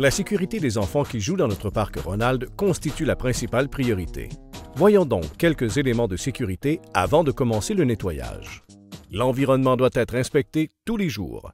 La sécurité des enfants qui jouent dans notre parc Ronald constitue la principale priorité. Voyons donc quelques éléments de sécurité avant de commencer le nettoyage. L'environnement doit être inspecté tous les jours.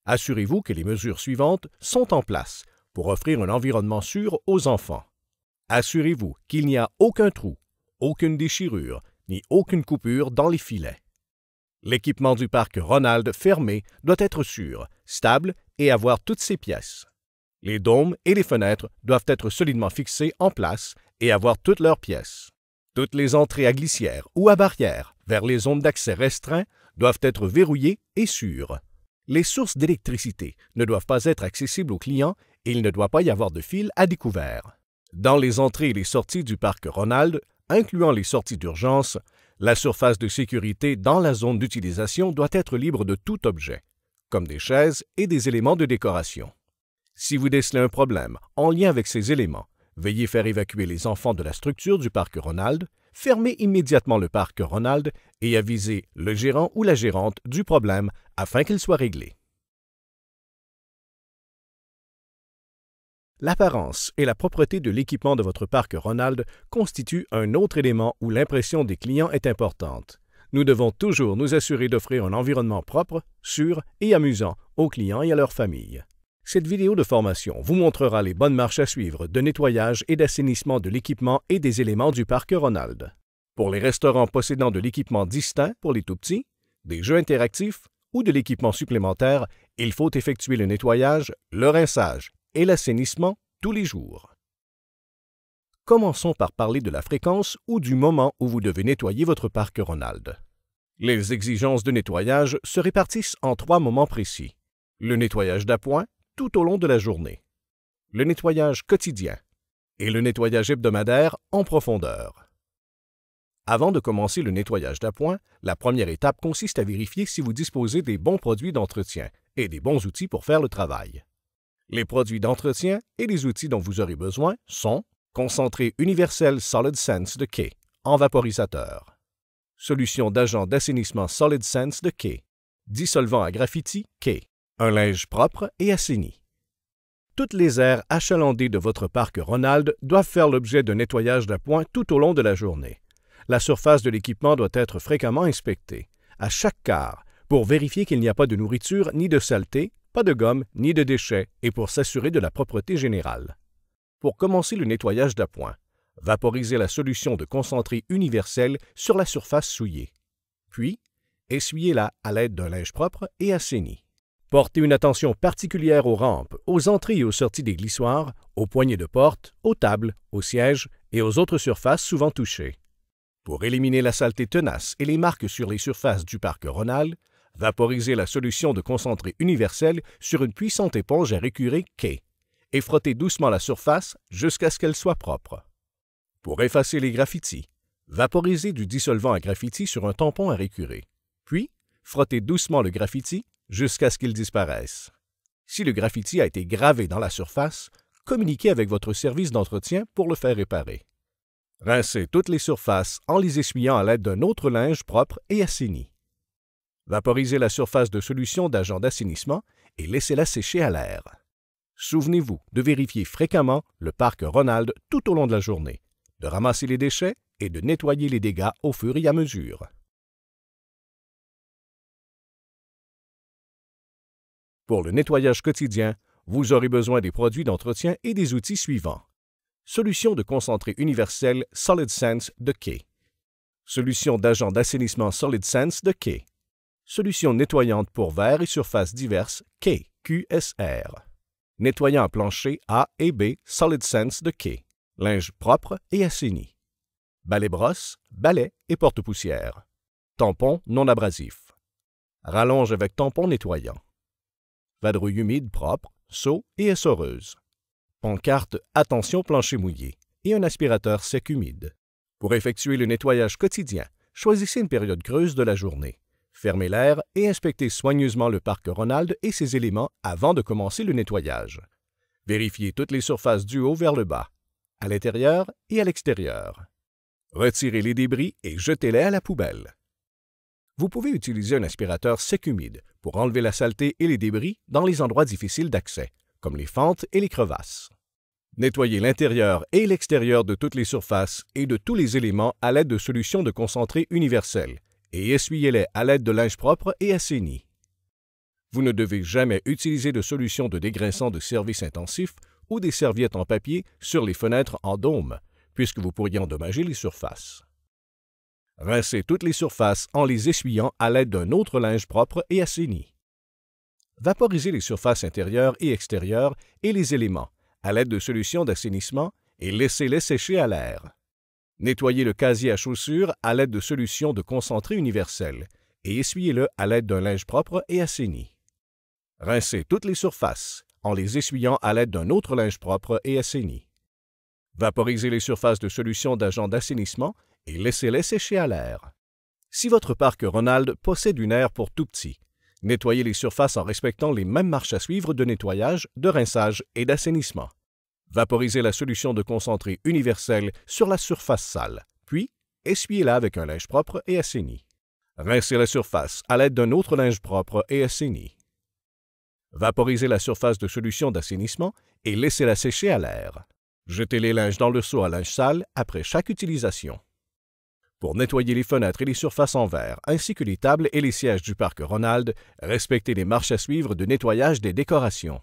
Assurez-vous que les mesures suivantes sont en place pour offrir un environnement sûr aux enfants. Assurez-vous qu'il n'y a aucun trou, aucune déchirure, ni aucune coupure dans les filets. L'équipement du parc Ronald fermé doit être sûr, stable et avoir toutes ses pièces. Les dômes et les fenêtres doivent être solidement fixés en place et avoir toutes leurs pièces. Toutes les entrées à glissière ou à barrière vers les zones d'accès restreints doivent être verrouillées et sûres. Les sources d'électricité ne doivent pas être accessibles aux clients et il ne doit pas y avoir de fil à découvert. Dans les entrées et les sorties du parc Ronald, incluant les sorties d'urgence, la surface de sécurité dans la zone d'utilisation doit être libre de tout objet, comme des chaises et des éléments de décoration. Si vous décelez un problème en lien avec ces éléments, veuillez faire évacuer les enfants de la structure du parc Ronald, fermez immédiatement le parc Ronald et avisez le gérant ou la gérante du problème afin qu'il soit réglé. L'apparence et la propreté de l'équipement de votre parc Ronald constituent un autre élément où l'impression des clients est importante. Nous devons toujours nous assurer d'offrir un environnement propre, sûr et amusant aux clients et à leurs familles. Cette vidéo de formation vous montrera les bonnes marches à suivre de nettoyage et d'assainissement de l'équipement et des éléments du parc Ronald. Pour les restaurants possédant de l'équipement distinct pour les tout-petits, des jeux interactifs ou de l'équipement supplémentaire, il faut effectuer le nettoyage, le rinçage et l'assainissement tous les jours. Commençons par parler de la fréquence ou du moment où vous devez nettoyer votre parc Ronald. Les exigences de nettoyage se répartissent en 3 moments précis. Le nettoyage d'appoint tout au long de la journée, le nettoyage quotidien et le nettoyage hebdomadaire en profondeur. Avant de commencer le nettoyage d'appoint, la première étape consiste à vérifier si vous disposez des bons produits d'entretien et des bons outils pour faire le travail. Les produits d'entretien et les outils dont vous aurez besoin sont concentré universel Solid Sense de Kay en vaporisateur, solution d'agent d'assainissement Solid Sense de Kay, dissolvant à graffiti Kay, un linge propre et assaini. Toutes les aires achalandées de votre parc Ronald doivent faire l'objet d'un nettoyage d'appoint tout au long de la journée. La surface de l'équipement doit être fréquemment inspectée, à chaque quart, pour vérifier qu'il n'y a pas de nourriture ni de saleté, pas de gomme ni de déchets et pour s'assurer de la propreté générale. Pour commencer le nettoyage d'appoint, vaporisez la solution de concentré universel sur la surface souillée. Puis, essuyez-la à l'aide d'un linge propre et assaini. Portez une attention particulière aux rampes, aux entrées et aux sorties des glissoires, aux poignées de porte, aux tables, aux sièges et aux autres surfaces souvent touchées. Pour éliminer la saleté tenace et les marques sur les surfaces du parc Ronald, vaporisez la solution de concentré universel sur une puissante éponge à récurer Kay et frottez doucement la surface jusqu'à ce qu'elle soit propre. Pour effacer les graffitis, vaporisez du dissolvant à graffiti sur un tampon à récurer. Puis, frottez doucement le graffiti jusqu'à ce qu'il disparaisse. Si le graffiti a été gravé dans la surface, communiquez avec votre service d'entretien pour le faire réparer. Rincez toutes les surfaces en les essuyant à l'aide d'un autre linge propre et assaini. Vaporisez la surface de solution d'agent d'assainissement et laissez-la sécher à l'air. Souvenez-vous de vérifier fréquemment le parc Ronald tout au long de la journée, de ramasser les déchets et de nettoyer les dégâts au fur et à mesure. Pour le nettoyage quotidien, vous aurez besoin des produits d'entretien et des outils suivants. Solution de concentré universel Solid Sense de Kay. Solution d'agent d'assainissement Solid Sense de Kay. Solution nettoyante pour verres et surfaces diverses Kay QSR. Nettoyant à plancher A et B Solid Sense de Kay. Linge propre et assaini. Balai-brosse, balai et porte-poussière. Tampon non abrasif. Rallonge avec tampon nettoyant. Vadrouille humide propre, seau et essoreuse. Pancarte « Attention plancher mouillé » et un aspirateur sec humide. Pour effectuer le nettoyage quotidien, choisissez une période creuse de la journée. Fermez l'air et inspectez soigneusement le parc Ronald et ses éléments avant de commencer le nettoyage. Vérifiez toutes les surfaces du haut vers le bas, à l'intérieur et à l'extérieur. Retirez les débris et jetez-les à la poubelle. Vous pouvez utiliser un aspirateur sec humide pour enlever la saleté et les débris dans les endroits difficiles d'accès, comme les fentes et les crevasses. Nettoyez l'intérieur et l'extérieur de toutes les surfaces et de tous les éléments à l'aide de solutions de concentré universel et essuyez-les à l'aide de linge propre et assaini. Vous ne devez jamais utiliser de solutions de dégraissant de service intensif ou des serviettes en papier sur les fenêtres en dôme, puisque vous pourriez endommager les surfaces. Rincez toutes les surfaces en les essuyant à l'aide d'un autre linge propre et assaini. Vaporisez les surfaces intérieures et extérieures et les éléments à l'aide de solutions d'assainissement et laissez-les sécher à l'air. Nettoyez le casier à chaussures à l'aide de solutions de concentré universel et essuyez-le à l'aide d'un linge propre et assaini. Rincez toutes les surfaces en les essuyant à l'aide d'un autre linge propre et assaini. Vaporisez les surfaces de solutions d'agents d'assainissement et laissez-les sécher à l'air. Si votre parc Ronald possède une aire pour tout petit, nettoyez les surfaces en respectant les mêmes marches à suivre de nettoyage, de rinçage et d'assainissement. Vaporisez la solution de concentré universel sur la surface sale, puis essuyez-la avec un linge propre et assaini. Rincez la surface à l'aide d'un autre linge propre et assaini. Vaporisez la surface de solution d'assainissement et laissez-la sécher à l'air. Jetez les linges dans le seau à linge sale après chaque utilisation. Pour nettoyer les fenêtres et les surfaces en verre, ainsi que les tables et les sièges du parc Ronald, respectez les marches à suivre de nettoyage des décorations.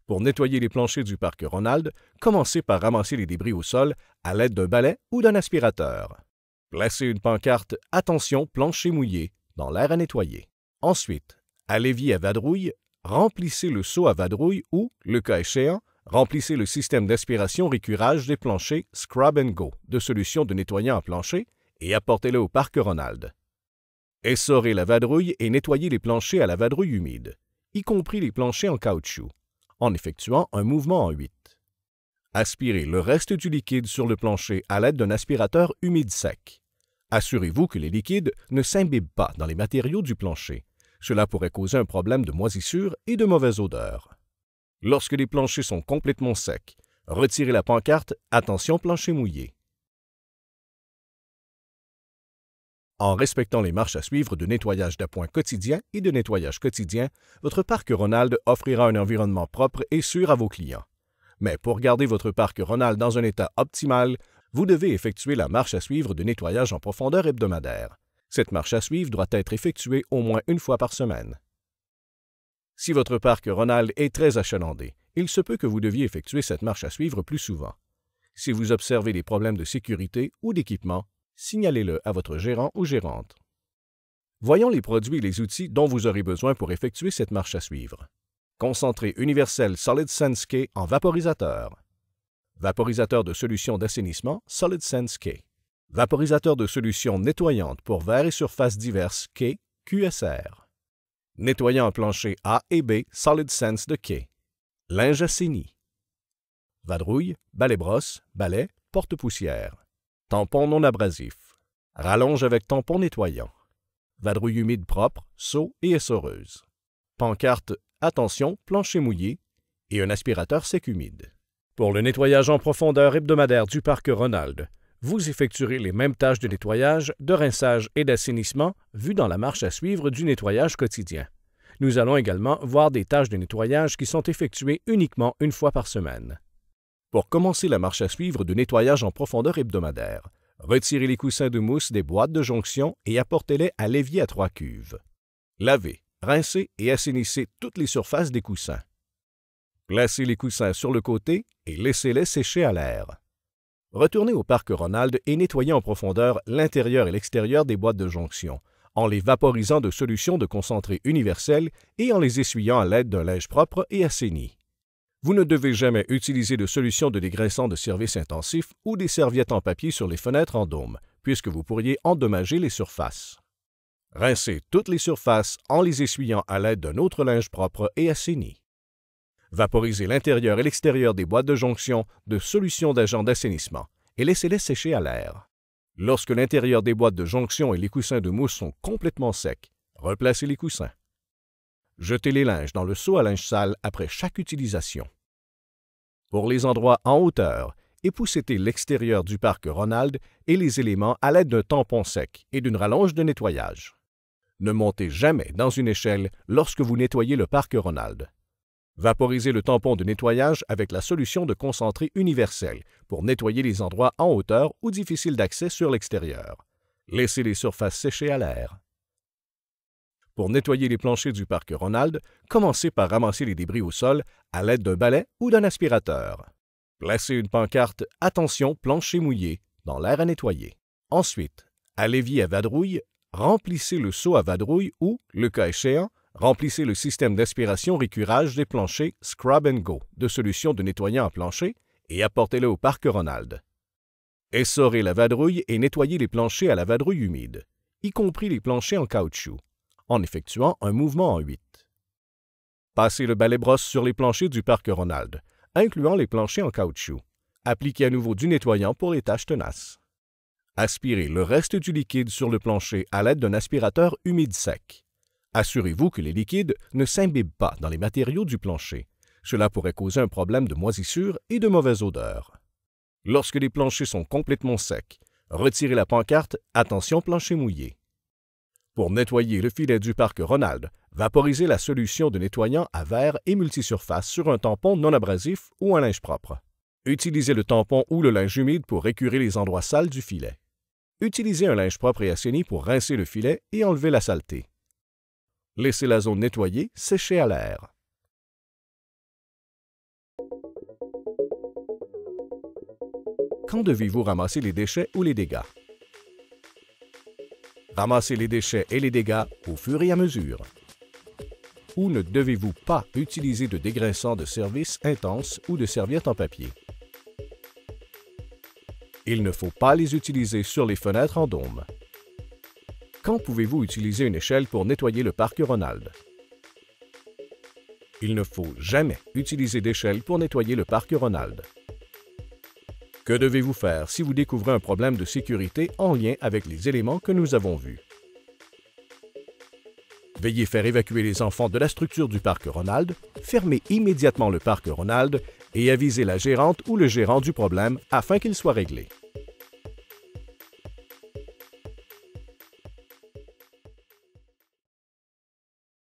Pour nettoyer les planchers du parc Ronald, commencez par ramasser les débris au sol à l'aide d'un balai ou d'un aspirateur. Placez une pancarte « Attention, plancher mouillé » dans l'air à nettoyer. Ensuite, à l'évier à vadrouille, remplissez le seau à vadrouille ou, le cas échéant, remplissez le système d'aspiration récurage des planchers Scrub & Go de solution de nettoyant à plancher et apportez-le au parc Ronald. Essorez la vadrouille et nettoyez les planchers à la vadrouille humide, y compris les planchers en caoutchouc, en effectuant un mouvement en 8. Aspirez le reste du liquide sur le plancher à l'aide d'un aspirateur humide sec. Assurez-vous que les liquides ne s'imbibent pas dans les matériaux du plancher. Cela pourrait causer un problème de moisissure et de mauvaise odeur. Lorsque les planchers sont complètement secs, retirez la pancarte « Attention, plancher mouillé ». En respectant les marches à suivre de nettoyage d'appoint quotidien et de nettoyage quotidien, votre parc Ronald offrira un environnement propre et sûr à vos clients. Mais pour garder votre parc Ronald dans un état optimal, vous devez effectuer la marche à suivre de nettoyage en profondeur hebdomadaire. Cette marche à suivre doit être effectuée au moins une fois par semaine. Si votre parc Ronald est très achalandé, il se peut que vous deviez effectuer cette marche à suivre plus souvent. Si vous observez des problèmes de sécurité ou d'équipement, signalez-le à votre gérant ou gérante. Voyons les produits et les outils dont vous aurez besoin pour effectuer cette marche à suivre. Concentré universel Solid Sense K en vaporisateur. Vaporisateur de solution d'assainissement Solid Sense K. Vaporisateur de solution nettoyante pour verres et surfaces diverses K, QSR. Nettoyant en plancher A et B Solid Sense de K. Linge assaini. Vadrouille, balai-brosse, balai, porte-poussière. Tampon non abrasif. Rallonge avec tampon nettoyant. Vadrouille humide propre, seau et essoreuse. Pancarte « Attention, plancher mouillé » et un aspirateur sec humide. Pour le nettoyage en profondeur hebdomadaire du parc Ronald, vous effectuerez les mêmes tâches de nettoyage, de rinçage et d'assainissement vues dans la marche à suivre du nettoyage quotidien. Nous allons également voir des tâches de nettoyage qui sont effectuées uniquement une fois par semaine. Pour commencer la marche à suivre de nettoyage en profondeur hebdomadaire, retirez les coussins de mousse des boîtes de jonction et apportez-les à l'évier à 3 cuves. Lavez, rincez et assainissez toutes les surfaces des coussins. Placez les coussins sur le côté et laissez-les sécher à l'air. Retournez au parc Ronald et nettoyez en profondeur l'intérieur et l'extérieur des boîtes de jonction, en les vaporisant de solutions de concentré universel et en les essuyant à l'aide d'un linge propre et assaini. Vous ne devez jamais utiliser de solutions de dégraissant de service intensif ou des serviettes en papier sur les fenêtres en dôme, puisque vous pourriez endommager les surfaces. Rincez toutes les surfaces en les essuyant à l'aide d'un autre linge propre et assaini. Vaporisez l'intérieur et l'extérieur des boîtes de jonction de solutions d'agents d'assainissement et laissez-les sécher à l'air. Lorsque l'intérieur des boîtes de jonction et les coussins de mousse sont complètement secs, replacez les coussins. Jetez les linges dans le seau à linge sale après chaque utilisation. Pour les endroits en hauteur, époussetez l'extérieur du parc Ronald et les éléments à l'aide d'un tampon sec et d'une rallonge de nettoyage. Ne montez jamais dans une échelle lorsque vous nettoyez le parc Ronald. Vaporisez le tampon de nettoyage avec la solution de concentré universel pour nettoyer les endroits en hauteur ou difficiles d'accès sur l'extérieur. Laissez les surfaces sécher à l'air. Pour nettoyer les planchers du parc Ronald, commencez par ramasser les débris au sol à l'aide d'un balai ou d'un aspirateur. Placez une pancarte « Attention, plancher mouillé » dans l'air à nettoyer. Ensuite, à l'évier à vadrouille, remplissez le seau à vadrouille ou, le cas échéant, remplissez le système d'aspiration-récurage des planchers Scrub & Go de solution de nettoyant à plancher et apportez-le au parc Ronald. Essorez la vadrouille et nettoyez les planchers à la vadrouille humide, y compris les planchers en caoutchouc, en effectuant un mouvement en 8. Passez le balai-brosse sur les planchers du parc Ronald, incluant les planchers en caoutchouc. Appliquez à nouveau du nettoyant pour les taches tenaces. Aspirez le reste du liquide sur le plancher à l'aide d'un aspirateur humide sec. Assurez-vous que les liquides ne s'imbibent pas dans les matériaux du plancher. Cela pourrait causer un problème de moisissure et de mauvaise odeur. Lorsque les planchers sont complètement secs, retirez la pancarte « Attention, plancher mouillé ». Pour nettoyer le filet du parc Ronald, vaporisez la solution de nettoyant à verre et multisurface sur un tampon non abrasif ou un linge propre. Utilisez le tampon ou le linge humide pour récurer les endroits sales du filet. Utilisez un linge propre et assaini pour rincer le filet et enlever la saleté. Laissez la zone nettoyée sécher à l'air. Quand devez-vous ramasser les déchets ou les dégâts? Ramassez les déchets et les dégâts au fur et à mesure. Ou ne devez-vous pas utiliser de dégraissant de service intense ou de serviettes en papier? Il ne faut pas les utiliser sur les fenêtres en dôme. Quand pouvez-vous utiliser une échelle pour nettoyer le parc Ronald? Il ne faut jamais utiliser d'échelle pour nettoyer le parc Ronald. Que devez-vous faire si vous découvrez un problème de sécurité en lien avec les éléments que nous avons vus? Veuillez faire évacuer les enfants de la structure du parc Ronald, fermez immédiatement le parc Ronald et avisez la gérante ou le gérant du problème afin qu'il soit réglé.